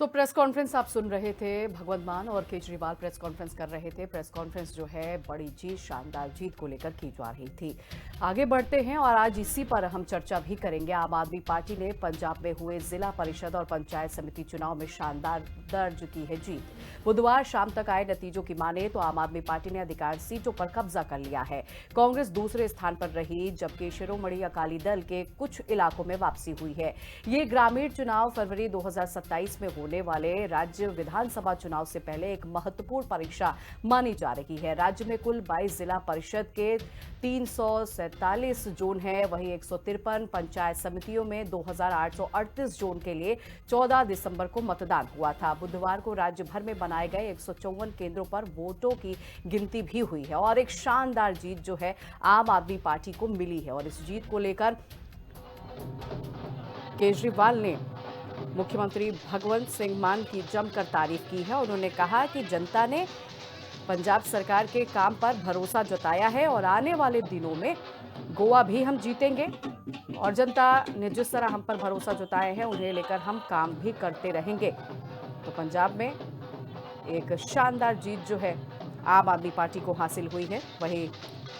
तो press conference आप सुन रहे थे। भगवंत मान और केजरीवाल प्रेस कॉन्फ्रेंस कर रहे थे। प्रेस कॉन्फ्रेंस जो है बड़ी जीत, शानदार जीत को लेकर की जा रही थी। आगे बढ़ते हैं और आज इसी पर हम चर्चा भी करेंगे। आम आदमी पार्टी ने पंजाब में हुए जिला परिषद और पंचायत समिति चुनाव में शानदार दर्ज की है जीत। बुधवार शाम तक आए नतीजों की माने तो आम आदमी पार्टी ने अधिकांश सीटों पर कब्जा कर लिया है। कांग्रेस दूसरे स्थान पर रही, जबकि शिरोमणि अकाली दल के कुछ इलाकों में वापसी हुई है। ये ग्रामीण चुनाव फरवरी 2027 में होने वाले राज्य विधानसभा चुनाव से पहले एक महत्वपूर्ण परीक्षा मानी जा रही है। राज्य में कुल 22 जिला परिषद के 347 जोन है, वहीं 153 पंचायत समितियों में 2838 जोन के लिए 14 दिसंबर को मतदान हुआ था। बुधवार को राज्य भर में बनाए गए 154 केंद्रों पर वोटों की गिनती भी हुई है और एक शानदार जीत जो है आम आदमी पार्टी को मिली है। और इस जीत को लेकर केजरीवाल ने मुख्यमंत्री भगवंत सिंह मान की जमकर तारीफ की है। उन्होंने कहा कि जनता ने पंजाब सरकार के काम पर भरोसा जताया है और आने वाले दिनों में गोवा भी हम जीतेंगे और जनता ने जिस तरह हम पर भरोसा जताया है उन्हें लेकर हम काम भी करते रहेंगे। तो पंजाब में एक शानदार जीत जो है आम आदमी पार्टी को हासिल हुई है। वहीं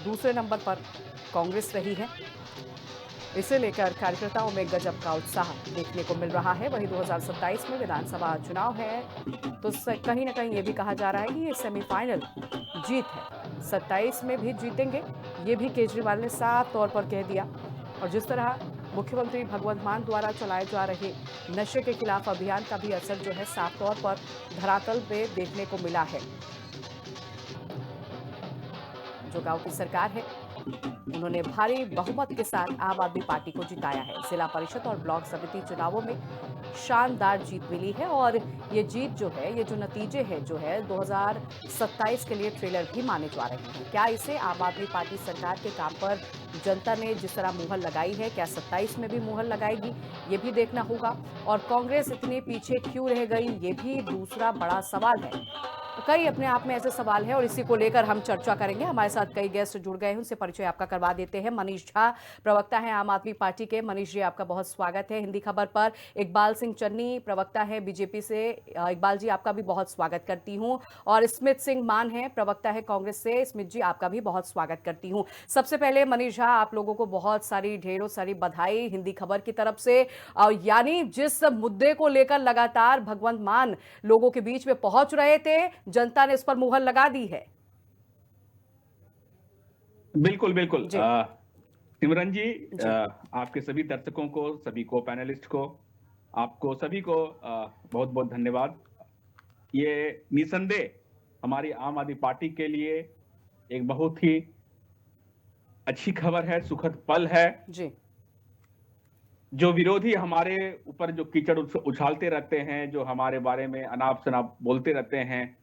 दूसरे नंबर पर कांग्रेस रही है। इसे लेकर कार्यकर्ताओं में गजब का उत्साह देखने को मिल रहा है। वहीं 2027 में विधानसभा चुनाव है तो कहीं ना कहीं ये भी कहा जा रहा है कि ये सेमीफाइनल जीत है। 27 में भी जीतेंगे, ये भी केजरीवाल ने साफ तौर पर कह दिया। और जिस तरह मुख्यमंत्री भगवंत मान द्वारा चलाए जा रहे नशे के खिलाफ अभियान का भी असर जो है साफ तौर पर धरातल पे देखने को मिला है। जो गांव की सरकार है उन्होंने भारी बहुमत के साथ आम आदमी पार्टी को जिताया है। जिला परिषद और ब्लॉक समिति चुनावों में शानदार जीत मिली है और ये जीत जो है, ये जो नतीजे हैं जो है 2027 के लिए ट्रेलर भी माने जा रहे हैं। क्या इसे आम आदमी पार्टी सरकार के काम पर जनता ने जिस तरह मुहर लगाई है, क्या 27 में भी मुहर लगाएगी, ये भी देखना होगा। और कांग्रेस इतने पीछे क्यों रह गई, ये भी दूसरा बड़ा सवाल है। कई अपने आप में ऐसे सवाल हैं और इसी को लेकर हम चर्चा करेंगे। हमारे साथ कई गेस्ट जुड़ गए हैं, उनसे परिचय आपका करवा देते हैं। मनीष झा प्रवक्ता है आम आदमी पार्टी के। मनीष जी, आपका बहुत स्वागत है हिंदी खबर पर। इकबाल सिंह चन्नी प्रवक्ता है बीजेपी से। इकबाल जी, आपका भी बहुत स्वागत करती हूं। और स्मित सिंह मान है प्रवक्ता है कांग्रेस से। स्मित जी, आपका भी बहुत स्वागत करती हूं। सबसे पहले मनीष झा, आप लोगों को बहुत सारी ढेरों सारी बधाई हिंदी खबर की तरफ से। यानी जिस मुद्दे को लेकर लगातार भगवंत मान लोगों के बीच में पहुंच रहे थे, जनता ने इस पर मुहर लगा दी है। बिल्कुल बिल्कुल सिमरन जी, आपके सभी दर्शकों को, सभी को पैनलिस्ट को, आपको सभी को बहुत बहुत धन्यवाद। ये निसंदेह हमारी आम आदमी पार्टी के लिए एक बहुत ही अच्छी खबर है, सुखद पल है जी। जो विरोधी हमारे ऊपर जो कीचड़ उछालते रहते हैं, जो हमारे बारे में अनाप शनाप बोलते रहते हैं,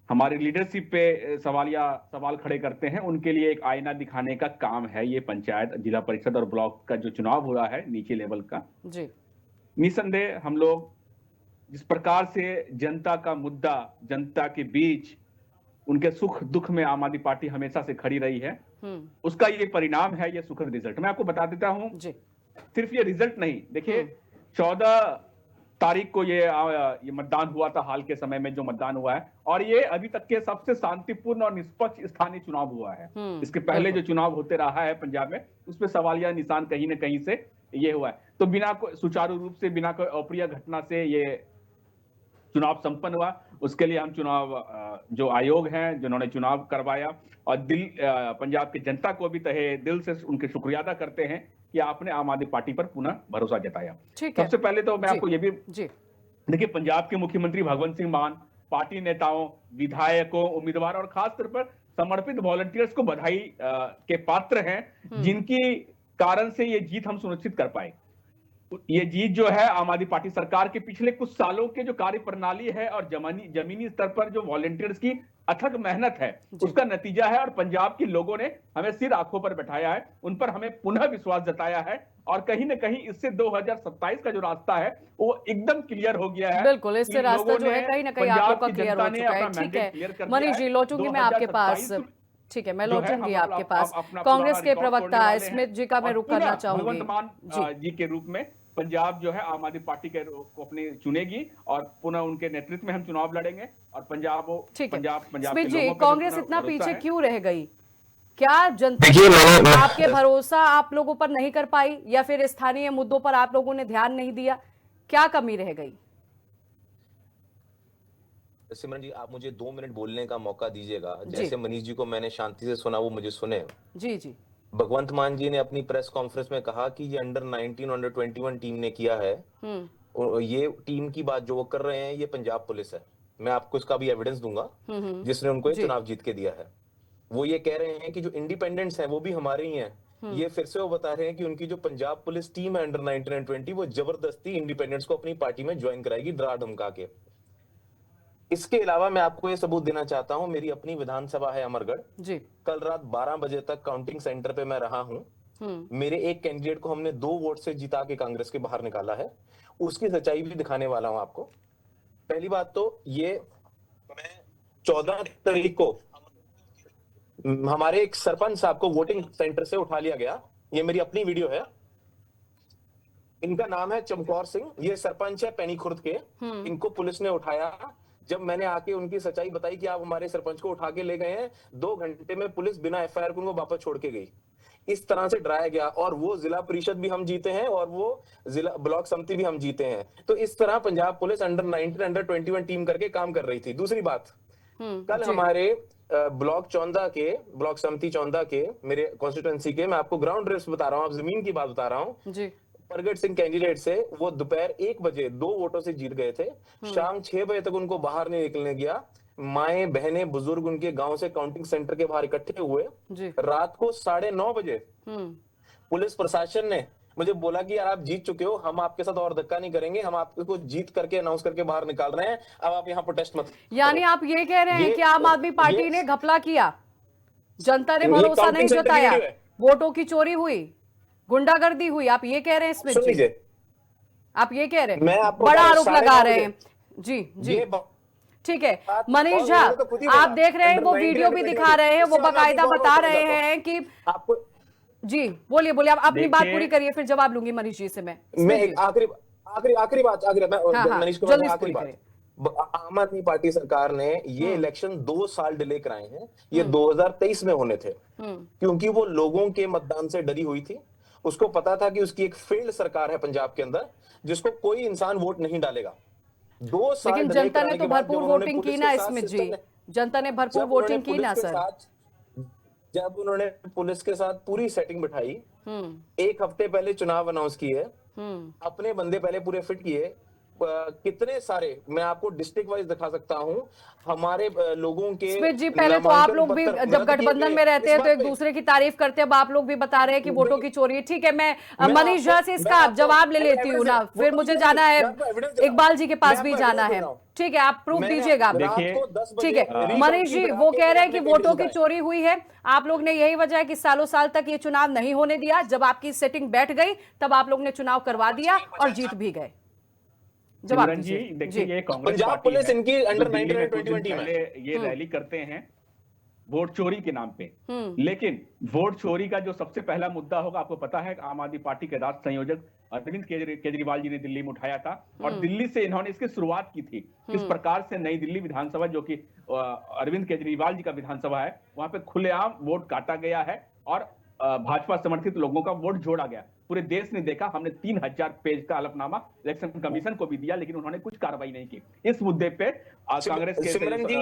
हमारी लीडरशिप पे सवाल खड़े करते हैं, उनके लिए एक आईना दिखाने का काम है ये पंचायत, जिला परिषद और ब्लॉक का जो चुनाव हुआ है नीचे लेवल का। जी। निसंदेह हम लोग जिस प्रकार से जनता का मुद्दा, जनता के बीच उनके सुख दुख में आम आदमी पार्टी हमेशा से खड़ी रही है, उसका ये परिणाम है, ये सुखद रिजल्ट। मैं आपको बता देता हूं, सिर्फ ये रिजल्ट नहीं, देखिए 14 तारीख को ये मतदान हुआ था, हाल के समय में जो मतदान हुआ है, और ये अभी तक के सबसे शांतिपूर्ण और निष्पक्ष स्थानीय चुनाव हुआ है। इसके पहले जो चुनाव होते रहा है पंजाब में, उसमें सवालिया निशान कहीं ना कहीं से ये हुआ है। तो बिना कोई सुचारू रूप से, बिना कोई अप्रिय घटना से ये चुनाव संपन्न हुआ। उसके लिए हम चुनाव जो आयोग हैं जिन्होंने चुनाव करवाया, और पंजाब की जनता को भी तहे दिल से उनके शुक्रिया अदा करते हैं कि आपने आम आदमी पार्टी पर पुनः भरोसा जताया। सबसे पहले तो मैं आपको ये भी देखिए, पंजाब के मुख्यमंत्री भगवंत सिंह मान पार्टी नेताओं, विधायकों, उम्मीदवार और खासतौर पर समर्पित वॉलंटियर्स को बधाई के पात्र हैं, जिनकी कारण से ये जीत हम सुनिश्चित कर पाए। ये जीत जो है आम आदमी पार्टी सरकार के पिछले कुछ सालों के जो कार्य प्रणाली है और जमीनी स्तर पर जो वॉलंटियर्स की अथक मेहनत है, उसका नतीजा है। और पंजाब के लोगों ने हमें सिर आंखों पर बैठाया है, उन पर हमें पुनः विश्वास जताया है, और कहीं ना कहीं इससे 2027 का जो रास्ता है वो एकदम क्लियर हो गया है। बिल्कुल, इससे रास्ता जो है कहीं ना कहीं आप लोग का क्लियर हो चुका है। ठीक है मनीष जी, लौटूंगी मैं आपके पास। ठीक है, मैं लौटूंगी आपके पास। कांग्रेस के प्रवक्ता स्मित जी का मैं रुख करना चाहूंगी। भगवंत मान जी के रूप में पंजाब जो है आम आदमी पार्टी को अपने चुनेगी और पुनः उनके नेतृत्व में हम चुनाव लड़ेंगे और पंजाब ठीक है। पंजाब के स्मित जी, लोगों पे कांग्रेस पूरा इतना भरोसा पीछे है। क्यों रह गई? क्या जनता देखिए, आपके भरोसा आप लोगों पर नहीं कर पाई, या फिर स्थानीय मुद्दों पर आप लोगों ने ध्यान नहीं दिया? क्या कमी रह गई? सिमरन जी, आप मुझे 2 मिनट बोलने का मौका दीजिएगा। जी। जैसे मनीष जी को मैंने शांति से सुना, वो मुझे सुने। जी जी भगवंत मान जी ने अपनी प्रेस कॉन्फ्रेंस में कहा कि ये अंडर 19 अंडर 21 टीम ने किया है। और ये टीम की बात जो वो कर रहे हैं, ये पंजाब पुलिस है। मैं आपको इसका भी एविडेंस दूंगा जिसने उनको ये जी। चुनाव जीत के दिया है। वो ये कह रहे हैं कि जो इंडिपेंडेंट्स हैं वो भी हमारे ही हैं। ये फिर से वो बता रहे हैं कि उनकी जो पंजाब पुलिस टीम है अंडर 19 एंड 20, वो जबरदस्ती इंडिपेंडेंट्स को अपनी पार्टी में ज्वाइन कराएगी, डरा धमका के। इसके अलावा मैं आपको ये सबूत देना चाहता हूं, मेरी अपनी विधानसभा है अमरगढ़ जी। कल रात 12 बजे तक काउंटिंग सेंटर पे मैं रहा हूं। मेरे एक कैंडिडेट को हमने 2 वोट से जिता के कांग्रेस के बाहर निकाला है। उसकी सच्चाई भी दिखाने वाला हूं आपको। पहली बात तो ये, मैं 14 तारीख को हमारे एक सरपंच साहब को वोटिंग सेंटर से उठा लिया गया। ये मेरी अपनी वीडियो है। इनका नाम है चमकौर सिंह, ये सरपंच है पैनी खुर्द के। इनको पुलिस ने उठाया। जब मैंने आके उनकी सच्चाई बताई कि आप हमारे सरपंच को उठा के ले गए हैं, 2 घंटे में पुलिस बिना एफआईआर को उनको वापस छोड़ के गई। इस तरह से डराया गया। और वो जिला परिषद भी हम जीते हैं और वो जिला ब्लॉक समिति भी हम जीते हैं। तो इस तरह Punjab police under 19 under 21 team करके काम कर रही थी। दूसरी बात, कल हमारे ब्लॉक चौंदा के, ब्लॉक समिति चौंदा के, मेरे कॉन्स्टिट्यूएंसी के, मैं आपको ग्राउंड रिपोर्ट बता रहा हूँ, आप जमीन की बात बता रहा हूँ जी। प्रगट सिंह कैंडिडेट से वो दोपहर 1 बजे 2 वोटों से जीत गए थे। शाम 6 बजे तक उनको बाहर नहीं निकलने दिया। माएं बहनें बुजुर्ग उनके गांव से काउंटिंग सेंटर के बाहर इकट्ठे हुए। रात को 9:30 बजे पुलिस प्रशासन ने मुझे बोला कि यार आप जीत चुके हो, हम आपके साथ और धक्का नहीं करेंगे, हम आपको जीत करके अनाउंस करके बाहर निकाल रहे हैं, अब आप यहाँ प्रोटेस्ट मत। यानी आप ये कह रहे हैं कि आम आदमी पार्टी ने घपला किया, जनता ने भरोसा नहीं जताया, वोटों की चोरी हुई, गुंडागर्दी हुई, आप ये कह रहे हैं स्मित जी? आप ये कह रहे हैं, बड़ा आरोप लगा रहे हैं। जी जी ठीक है। मनीष झा, आप देख रहे हैं, वो वीडियो भी दिखा रहे हैं, वो बाकायदा बता रहे हैं कि आपको। जी बोलिए बोलिए, आप अपनी बात पूरी करिए, फिर जवाब लूंगी मनीष जी से। मैं आखिरी बात मनीष को जल्दी पूरी करें। आम आदमी पार्टी सरकार ने ये इलेक्शन 2 साल डिले कराए हैं। ये 2023 में होने थे, क्योंकि वो लोगों के मतदान से डरी हुई थी। उसको पता था कि उसकी एक फेल्ड सरकार है पंजाब के अंदर, जिसको कोई इंसान वोट नहीं डालेगा। 2 साल लेकिन जनता ने तो भरपूर वोटिंग की ना स्मित जी, जनता ने भरपूर वोटिंग की ना सर। जब उन्होंने पुलिस के साथ पूरी सेटिंग बिठाई, 1 हफ्ते पहले चुनाव अनाउंस किए, अपने बंदे पहले पूरे फिट किए, कितने सारे मैं आपको डिस्ट्रिक्ट वाइज दिखा सकता हूं हमारे लोगों के। स्मित जी, पहले तो आप लोग भी जब गठबंधन में रहते हैं तो एक दूसरे की तारीफ करते हैं, अब आप लोग भी बता रहे हैं कि वोटों की चोरी है। ठीक है, मैं मनीष झा से इसका जवाब ले लेती हूँ ना, फिर मुझे जाना है, इकबाल जी के पास भी जाना है। ठीक है, आप प्रूफ दीजिएगा। ठीक है मनीष जी, वो कह रहे हैं कि वोटों की चोरी हुई है। आप लोग ने यही वजह है कि सालों साल तक ये चुनाव नहीं होने दिया, जब आपकी सेटिंग बैठ गई तब आप लोग ने चुनाव करवा दिया और जीत भी गए। जवाब जी, देखिए ये कांग्रेस पंजाब पुलिस इनकी अंडर 19 और 21 टीम है। ये रैली करते हैं वोट चोरी के नाम पे, लेकिन वोट चोरी का जो सबसे पहला मुद्दा होगा, आपको पता है आम आदमी पार्टी के राष्ट्र संयोजक अरविंद केजरीवाल जी ने दिल्ली में उठाया था, और दिल्ली से इन्होंने इसकी शुरुआत की थी। किस प्रकार से नई दिल्ली विधानसभा, जो कि अरविंद केजरीवाल जी का विधानसभा है, वहां पे खुलेआम वोट काटा गया है और भाजपा समर्थित लोगों का वोट जोड़ा गया। पूरे देश ने देखा, हमने 3000 पेज का हलफनामा इलेक्शन कमीशन को भी दिया, लेकिन उन्होंने कुछ कार्रवाई नहीं की। इस मुद्दे पे कांग्रेस के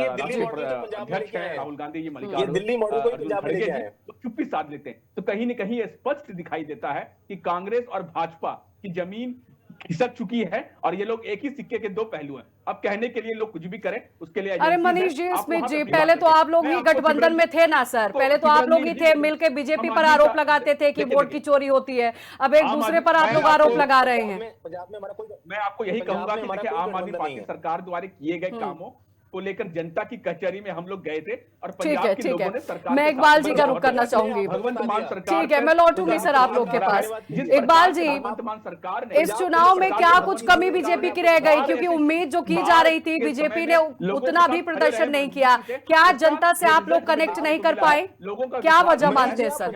अध्यक्ष हैं राहुल गांधी जी, मल्लिकार्जुन चुप्पी साध लेते हैं। तो कहीं न कहीं स्पष्ट दिखाई देता है कि कांग्रेस और भाजपा की जमीन खिसक चुकी है और ये लोग एक ही सिक्के के 2 पहलू हैं। अब कहने के लिए लोग कुछ भी करें, उसके लिए अरे मनीष जी, स्मित जी, पहले तो आप लोग ही गठबंधन में थे ना सर, पहले तो आप लोग ही थे, मिलकर बीजेपी पर आरोप लगाते थे कि वोट की चोरी होती है, अब एक दूसरे पर आप लोग आरोप लगा रहे हैं। मैं आपको यही कहूंगा कि देखिए, आम आदमी पार्टी सरकार द्वारा किए गए कामों को लेकर जनता की कचहरी में हम लोग गए थे और ठीक पंजाब है, के ठीक लोगों है। ने सरकार मैं के इकबाल साथ जी का रुख बंद करना किया। चाहूंगी। भगवंत मान सरकार ठीक है, पे मैं लौटूंगी सर आप लोग के भगवंत पास। जिस इकबाल प्रकार जी, से भगवंत मान सरकार ने इस चुनाव में क्या कुछ कमी बीजेपी की रह गई? क्योंकि उम्मीद जो की जा रही थी, बीजेपी ने उतना भी प्रदर्शन नहीं किया। क्या जनता से आप लोग कनेक्ट नहीं कर पाए? क्या वजह मानते हैं सर?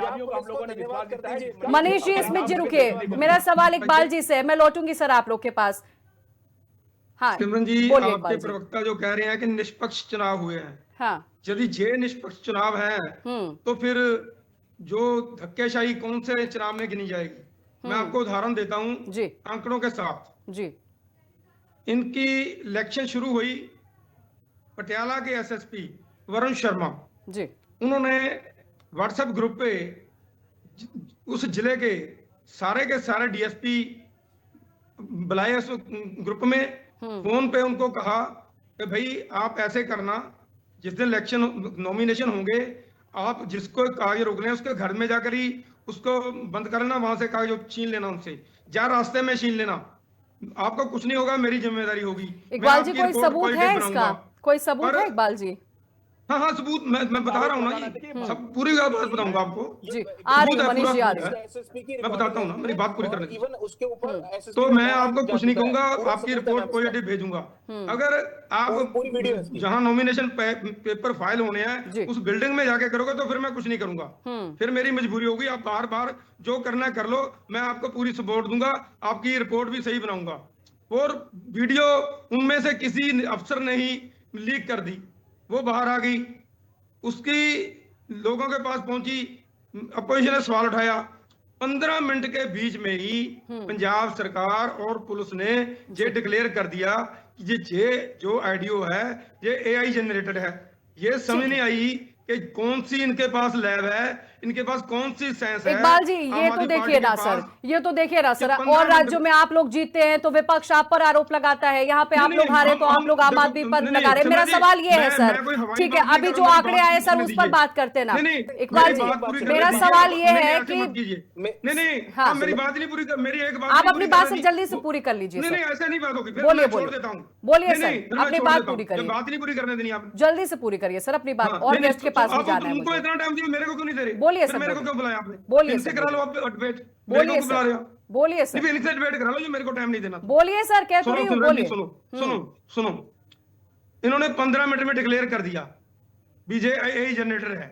मनीष जी इसमें जी रुकिए, मेरा सवाल इकबाल जी से है, मैं लौटूंगी सर आप लोग के पास। हाँ सिमरन जी, बोलिए आपके इकबाल जी। प्रवक्ता जो कह रहे हैं कि निष्पक्ष चुनाव हुए हैं, हाँ यदि ये निष्पक्ष चुनाव है तो फिर जो धक्केशाही कौन से चुनाव में गिनी जाएगी? मैं आपको उदाहरण देता हूं जी आंकड़ों के साथ। जी इनकी इलेक्शन शुरू हुई, पटियाला के एसएसपी वरुण शर्मा, जी उन्होंने व्हाट्सएप ग्रुप पे उस जिले के सारे डीएसपी बुलाए उस ग्रुप में, फोन पे उनको कहा कि भाई आप ऐसे करना, जिस दिन इलेक्शन नॉमिनेशन होंगे आप जिसको कागज रोक रहे हैं उसके घर में जाकर ही उसको बंद कर लेना, वहां से कागज छीन लेना, उनसे या रास्ते में छीन लेना, आपको कुछ नहीं होगा, मेरी जिम्मेदारी होगी। इकबाल जी कोई सबूत है इसका? कोई सबूत है इकबाल जी? हाँ सबूत मैं बता रहा हूँ ना, ये सब पूरी बात बताऊंगा आपको जी आ रही है मनीष जी, आ रही है। मैं बताता हूँ ना, मेरी बात पूरी करने इवन उसके ऊपर तो मैं आपको कुछ नहीं कहूंगा, आपकी रिपोर्ट पॉजिटिव भेजूंगा। अगर आप जहां नॉमिनेशन पेपर फाइल होने हैं उस बिल्डिंग में जाके करोगे तो फिर मैं कुछ नहीं करूंगा, फिर मेरी मजबूरी होगी। आप बार बार जो करना कर लो, मैं आपको पूरी सपोर्ट दूंगा, आपकी रिपोर्ट भी सही बनाऊंगा। और वीडियो उनमें से किसी अफसर ने ही लीक कर दी, वो बाहर आ गई, उसकी लोगों के पास पहुंची, अपोजिशन ने सवाल उठाया। 15 मिनट के बीच में ही पंजाब सरकार और पुलिस ने ये डिक्लेयर कर दिया कि ये जो ऑडियो है ये एआई जनरेटेड है। ये समझ नहीं आई कि कौन सी इनके पास लैब है, इनके पास कौन सी सेंस है। इकबाल जी ये तो देखिए ना सर, ये तो देखिए ना सर, और राज्यों में आप लोग जीतते हैं तो विपक्ष आप पर आरोप लगाता है, यहाँ पे आप लोग हारे तो आप लोग आम आदमी पर लगा रहे हैं। मेरा सवाल ये है सर, ठीक है अभी जो आंकड़े आए सर उस पर बात करते हैं ना। इकबाल जी मेरा सवाल ये है कि नहीं मेरी बात नहीं पूरी, मेरी एक बात आप अपनी बात जल्दी से पूरी कर लीजिए। नहीं ऐसा नहीं बात होगी, बोलिए बोलिए सर, अपनी बात पूरी करिए, बात नहीं पूरी करने देनी आप, जल्दी से पूरी करिए सर अपनी बात, और गेस्ट के पास भी जाना है मुझे। इतना टाइम दिया मेरे को क्यों नहीं दे रहे? बोलिए सर, मेरे को क्यों बुलाया आपने? बोलिए इनसे करा लो आप डिबेट, बोलिए बुला रहे हो। बोलिए सर, इनसे डिबेट करा लो, जो मेरे को टाइम नहीं देना। बोलिए सर, कह तो रही हूं, बोलिए। सुनो इन्होंने 15 मिनट में डिक्लेयर कर दिया बीजेपी जनरेटर है।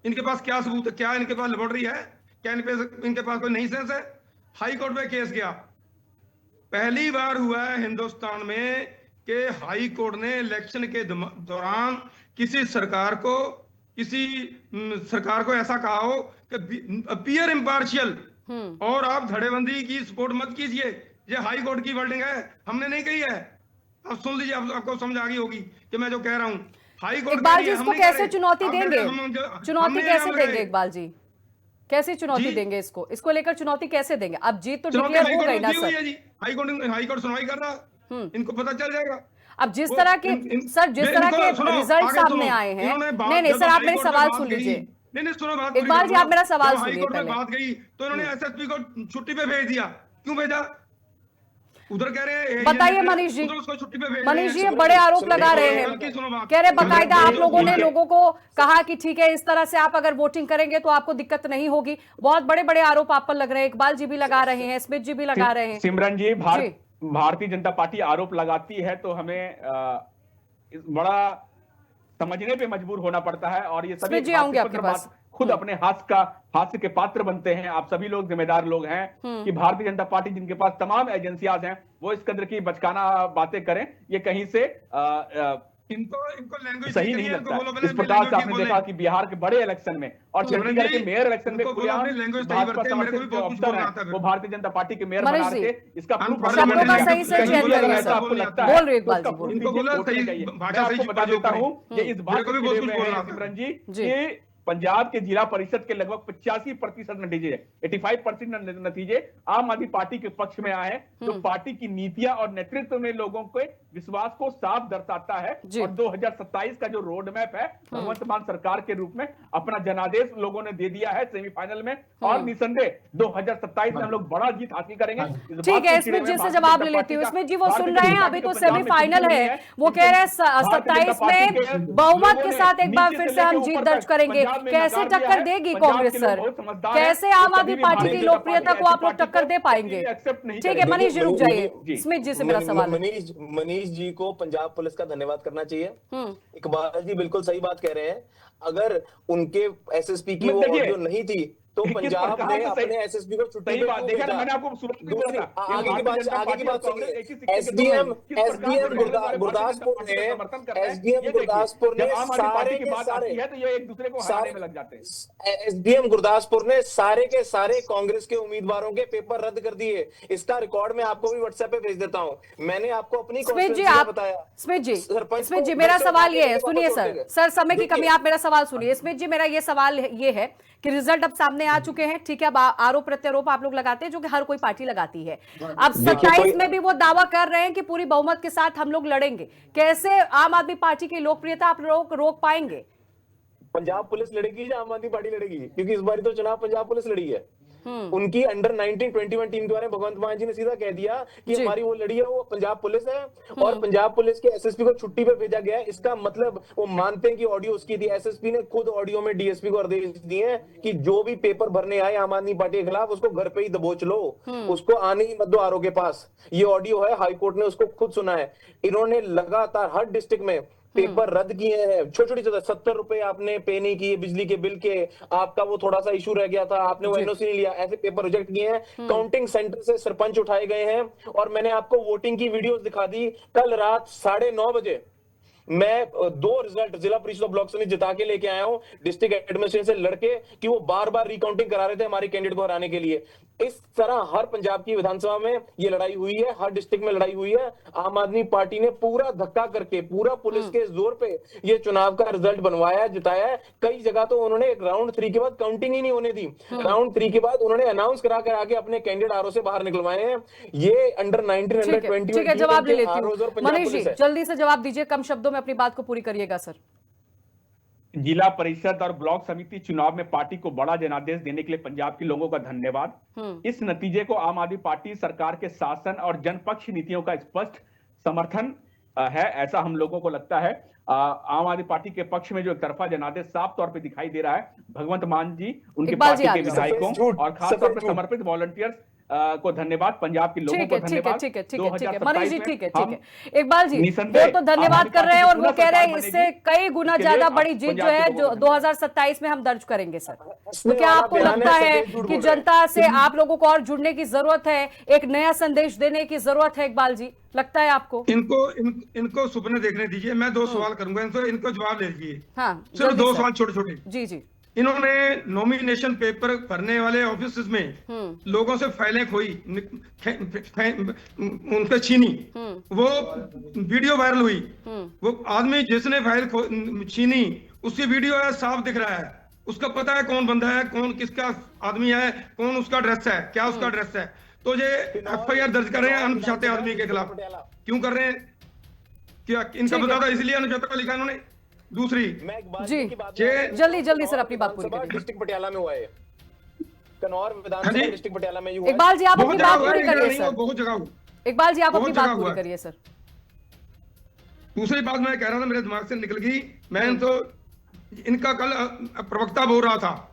इनके पास क्या सबूत है? क्या इनके पास लेबोरेटरी है? क्या इनके पास कोई नई सेंस है? हाई कोर्ट में केस गया, पहली बार हुआ है हिंदुस्तान में कि हाई कोर्ट ने इलेक्शन के दौरान किसी सरकार को ऐसा कहा हो कि अपीयर इम्पार्शियल और आप धड़ेबंदी की सपोर्ट मत कीजिए। ये हाई कोर्ट की वर्डिंग है, हमने नहीं कही है। आप सुन लीजिए, आपको समझ आ गई होगी कि मैं जो कह रहा हूं। हाई कोर्ट इकबाल जी इसको कैसे चुनौती देंगे? चुनौती कैसे देंगे इकबाल जी? कैसे चुनौती देंगे इसको लेकर चुनौती कैसे देंगे? अब जीत तो डिक्लेयर हो गई ना सर। हाई कोर्ट सुनवाई कर रहा, इनको पता चल जाएगा। अब जिस तरह के रिजल्ट सामने आए हैं, नहीं सर आप मेरे सवाल सुन लीजिए। नहीं सुनो बात, इकबाल जी आप मेरा सवाल सुनिए पहले। बात गई तो इन्होंने एसएसपी को छुट्टी पे भेज दिया, क्यों भेजा? उधर कह रहे हैं, बताइए मनीष जी। मनीष जी बड़े आरोप लगा रहे हैं, कह रहे बाकायदा आप लोगों ने लोगों को कहा कि ठीक है इस तरह से आप अगर वोटिंग करेंगे तो आपको दिक्कत नहीं होगी। बहुत बड़े बड़े आरोप आप पर लग रहे हैं, इकबाल जी भी लगा रहे हैं, स्मिथ जी भी लगा रहे हैं। सिमरन जी, भारतीय जनता पार्टी आरोप लगाती है तो हमें बड़ा समझने पे मजबूर होना पड़ता है, और ये सभी खुद अपने हास्य के पात्र बनते हैं। आप सभी लोग जिम्मेदार लोग हैं कि भारतीय जनता पार्टी जिनके पास तमाम एजेंसियां हैं वो इस कदर की बचकाना बातें करें, ये कहीं से इनको लैंग्वेज सही नहीं लगता। इस प्रकार से आपने देखा कि बिहार के बड़े इलेक्शन में और चंडीगढ़ के मेयर इलेक्शन में भाजपा समर्थित जो अफसर हैं वो भारतीय जनता पार्टी के मेयर बना रहे थे। इसका प्रूफ आपको लगता है? मैं आपको बता देता हूँ, ये इस बात सिमरन जी पंजाब के जिला परिषद के लगभग 85% नतीजे 85% नतीजे आम आदमी पार्टी के पक्ष में आए हैं, जो पार्टी की नीतियां और नेतृत्व में लोगों के विश्वास को साफ दर्शाता है। और 2027 का जो रोड मैप है भगवंत मान सरकार के रूप में अपना जनादेश लोगों ने दे दिया है सेमीफाइनल में, और निसंदेह 2027 में हम लोग बड़ा जीत हासिल करेंगे। ठीक है, स्मिथ जी से जवाब ले लेती हूँ। स्मिथ जी वो सुन रहे हैं, अभी तो सेमीफाइनल है, वो कह रहे हैं 27 में बहुमत के साथ एक बार फिर से हम जीत दर्ज करेंगे। कैसे टक्कर देगी कांग्रेस सर? कैसे आम आदमी पार्टी की लोकप्रियता को आप लोग टक्कर दे पाएंगे? ठीक है मनीष जी रुक जाइए, स्मिथ जी से मेरा सवाल। मनीष जी को पंजाब पुलिस का धन्यवाद करना चाहिए। इकबाल जी बिल्कुल सही बात कह रहे हैं, अगर उनके एसएसपी की वो ऑडियो नहीं थी तो पंजाब ने अपने एसएसपी को छुट्टी पे क्यों भेजा? मैंने आपको आगे की बात सुनिए। एसडीएम गुरदासपुर ने सारे के सारे एक दूसरे को हराने में लग जाते हैं। एसडीएम गुरदासपुर ने सारे के सारे कांग्रेस के उम्मीदवारों के पेपर रद्द कर दिए। इसका रिकॉर्ड मैं आपको भी व्हाट्सएप पे भेज देता हूँ। मैंने आपको अपनी बताया। स्मिथ जी मेरा सवाल ये है, सुनिए सर समय की कमी, आप मेरा सवाल सुनिए। स्मिथ जी मेरा ये सवाल ये है कि रिजल्ट अब सामने आ चुके हैं, ठीक है, अब आरोप प्रत्यारोप आप लोग लगाते हैं जो कि हर कोई पार्टी लगाती है। अब 27 में भी वो दावा कर रहे हैं कि पूरी बहुमत के साथ हम लोग लड़ेंगे। कैसे आम आदमी पार्टी की लोकप्रियता आप लोग रोक पाएंगे? पंजाब पुलिस लड़ेगी या आम आदमी पार्टी लड़ेगी? क्योंकि इस बार तो चुनाव पंजाब पुलिस लड़ी है। उनकी अंडर 19-21 टीम के बारे में भगवंत मान जी ने सीधा कह दिया कि हमारी वो लड़ी है वो पंजाब पुलिस है, और पंजाब पुलिस के एसएसपी को छुट्टी पे भेजा गया है। इसका मतलब वो मानते हैं कि ऑडियो उसकी थी। एसएसपी ने खुद ऑडियो में डीएसपी को आदेश दिए हैं कि जो भी पेपर भरने आए आम आदमी पार्टी के खिलाफ उसको घर पे ही दबोच लो, उसको आने ही मत दो आरओ के पास। ये ऑडियो है, हाईकोर्ट ने उसको खुद सुना है। इन्होंने लगातार हर डिस्ट्रिक्ट में पेपर रद्द किए हैं। छोटी छोटी 70 रुपए आपने पे नहीं किए बिजली के बिल के, आपका वो थोड़ा सा इशू रह गया था, आपने वो एनओसी नहीं लिया, ऐसे पेपर रिजेक्ट किए हैं। काउंटिंग सेंटर से सरपंच उठाए गए हैं। और मैंने आपको वोटिंग की वीडियोस दिखा दी। कल रात 9:30 बजे मैं 2 रिजल्ट जिला परिषद ब्लॉक से जिता के लेके आया हूं डिस्ट्रिक्ट एडमिनिस्ट्रेशन से लड़के, कि वो बार बार रिकाउंटिंग करा रहे थे हमारे कैंडिडेट को हराने के लिए। इस तरह हर पंजाब की विधानसभा में ये लड़ाई हुई है, हर डिस्ट्रिक्ट में लड़ाई हुई है। आम आदमी पार्टी ने पूरा धक्का करके, पूरा पुलिस के जोर पे ये चुनाव का रिजल्ट बनवाया, जिताया है। कई जगह तो उन्होंने राउंड 3 के बाद काउंटिंग ही नहीं होने दी। राउंड 3 के बाद उन्होंने अनाउंस करा कर आगे अपने कैंडिडेट आरओ से बाहर निकलवाए हैं। ये अंडर 19 अंडर 20 ठीक है, जवाब ले लेती हूं। मनीष जी जल्दी से जवाब दीजिए, कम शब्दों में अपनी बात को पूरी करिएगा सर। जिला परिषद और ब्लॉक समिति चुनाव में पार्टी को बड़ा जनादेश देने के लिए पंजाब के लोगों का धन्यवाद। इस नतीजे को आम आदमी पार्टी सरकार के शासन और जनपक्ष नीतियों का स्पष्ट समर्थन है, ऐसा हम लोगों को लगता है। आम आदमी पार्टी के पक्ष में जो एक तरफा जनादेश साफ तौर पे दिखाई दे रहा है। भगवंत मान जी, उनके पार्टी के विधायकों और खासतौर पर समर्पित वॉलंटियर्स को धन्यवाद, पंजाब के लोगों को धन्यवाद। ठीक है मनीष जी, ठीक है इकबाल जी वो तो धन्यवाद कर रहे हैं और वो कह रहे हैं इससे कई गुना ज्यादा बड़ी जीत जो है जो 2027 में हम दर्ज करेंगे सर। तो क्या आपको लगता है कि जनता से आप लोगों को और जुड़ने की जरूरत है, एक नया संदेश देने की जरूरत है? इकबाल जी लगता है आपको? इनको सुपने देखने दीजिए। मैं 2 सवाल करूंगा, इनको जवाब दे दीजिए। हाँ, सिर्फ 2 सवाल छोटे छोटे। जी इन्होंने नॉमिनेशन पेपर भरने वाले ऑफिस में लोगों से फाइलें खोई, उनसे छीनी, वो वीडियो वायरल हुई। वो आदमी जिसने फाइल छीनी उसकी वीडियो है, साफ दिख रहा है, उसका पता है कौन बंदा है, कौन किसका आदमी है, कौन उसका ड्रेस है, क्या उसका ड्रेस है। तो ये एफआईआर दर्ज कर रहे हैं अनपछाते आदमी के खिलाफ। क्यों कर रहे हैं? क्या इनका पता था इसलिए अनुशासन लिखा इन्होंने? दूसरी जी जल्दी सर अपनी बात पूरी करिए। डिस्ट्रिक्ट पटियाला में हुआ है, कनौर विधानसभा डिस्ट्रिक्ट पटियाला में हुआ है। इकबाल जी आप अपनी बात पूरी करिए सर। बहुत जगह इकबाल जी आप अपनी बात पूरी करिए सर। दूसरी बात मैं कह रहा था, मेरे दिमाग से निकल गई। मैं तो इनका कल प्रवक्ता बोल रहा था,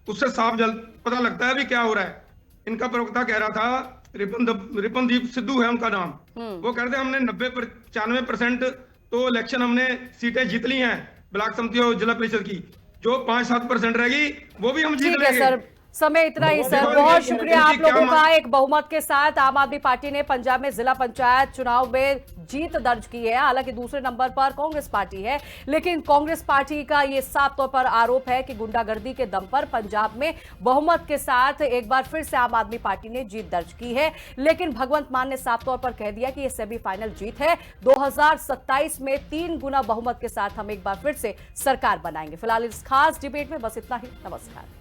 उससे साफ पता लगता है भी क्या हो रहा है। इनका प्रवक्ता कह रहा था, रिपनदीप सिद्धू है उनका नाम, वो कहते हैं हमने 90-95% तो इलेक्शन हमने सीटें जीत ली हैं ब्लॉक समिति और जिला परिषद की, जो 5-7% रहेगी वो भी हम जीत लेंगे। समय इतना ही सर, बहुत शुक्रिया आप लोगों का। एक बहुमत के साथ आम आदमी पार्टी ने पंजाब में जिला पंचायत चुनाव में जीत दर्ज की है। हालांकि दूसरे नंबर पर कांग्रेस पार्टी है, लेकिन कांग्रेस पार्टी का यह साफ तौर पर आरोप है कि गुंडागर्दी के दम पर पंजाब में बहुमत के साथ एक बार फिर से आम आदमी पार्टी ने जीत दर्ज की है। लेकिन भगवंत मान ने साफ तौर पर कह दिया कि यह सेमीफाइनल जीत है। 2027 में 3 गुना बहुमत के साथ हम एक बार फिर से सरकार बनाएंगे। फिलहाल इस खास डिबेट में बस इतना ही। नमस्कार।